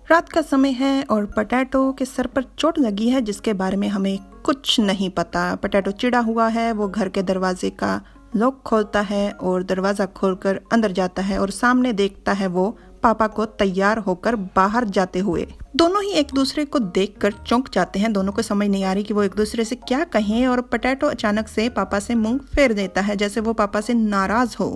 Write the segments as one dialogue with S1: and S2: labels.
S1: रात का समय है और पोटैटो के सर पर चोट लगी है जिसके बारे में हमें कुछ नहीं पता। पोटैटो चिढ़ा हुआ है, वो घर के दरवाजे का लॉक खोलता है और दरवाजा खोलकर अंदर जाता है और सामने देखता है वो पापा को तैयार होकर बाहर जाते हुए। दोनों ही एक दूसरे को देखकर चौंक जाते हैं। दोनों को समझ नहीं आ रही कि वो एक दूसरे से क्या कहें और पोटैटो अचानक से पापा से मुंह फेर देता है जैसे वो पापा से नाराज हो।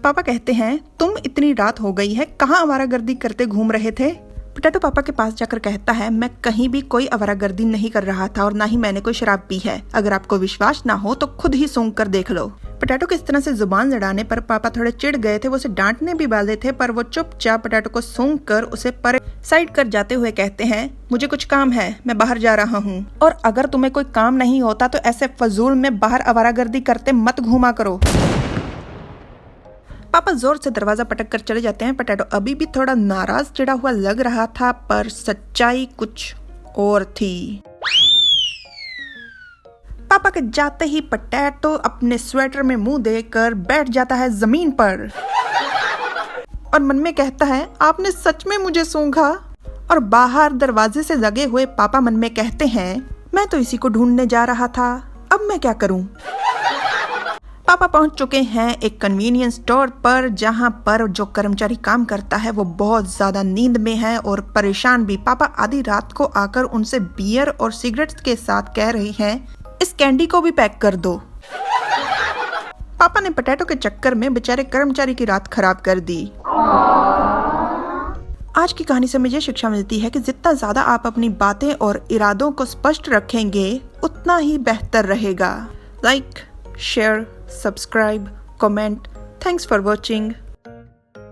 S1: पापा कहते हैं, तुम इतनी रात हो गई है, कहाँ आवारागर्दी करते घूम रहे थे? पोटैटो पापा के पास जाकर कहता है, मैं कहीं भी कोई आवारागर्दी नहीं कर रहा था और ना ही मैंने कोई शराब पी है। अगर आपको विश्वास ना हो तो खुद ही सूंघ कर देख लो। पोटैटो को इस तरह से जुबान लड़ाने पर पापा थोड़े चिढ़ गए थे। वो उसे डांटने भी वाले थे पर वो चुपचाप पोटैटो को सूंघ कर उसे परे साइड कर जाते हुए कहते हैं, मुझे कुछ काम है, मैं बाहर जा रहा हूँ और अगर तुम्हें कोई काम नहीं होता तो ऐसे फजूल में बाहर आवारागर्दी करते मत घूमा करो। पापा जोर से दरवाजा पटक कर चले जाते हैं। पोटैटो अभी भी थोड़ा नाराज चिढ़ा हुआ लग रहा था पर सच्चाई कुछ और थी। पापा के जाते ही पोटैटो अपने स्वेटर में मुंह देकर बैठ जाता है जमीन पर और मन में कहता है, आपने सच में मुझे सूंघा। और बाहर दरवाजे से लगे हुए पापा मन में कहते हैं, मैं तो इसी को ढूंढने जा रहा था, अब मैं क्या करूं? पापा पहुंच चुके हैं एक कन्वीनियंस स्टोर पर जहां पर जो कर्मचारी काम करता है वो बहुत ज्यादा नींद में है और परेशान भी। पापा आधी रात को आकर उनसे बियर और सिगरेट्स के साथ कह रही हैं, इस कैंडी को भी पैक कर दो। पापा ने पोटैटो के चक्कर में बेचारे कर्मचारी की रात खराब कर दी। आज की कहानी से मुझे शिक्षा मिलती है कि जितना ज्यादा आप अपनी बातें और इरादों को स्पष्ट रखेंगे उतना ही बेहतर रहेगा। Like, share, subscribe, comment. Thanks for watching.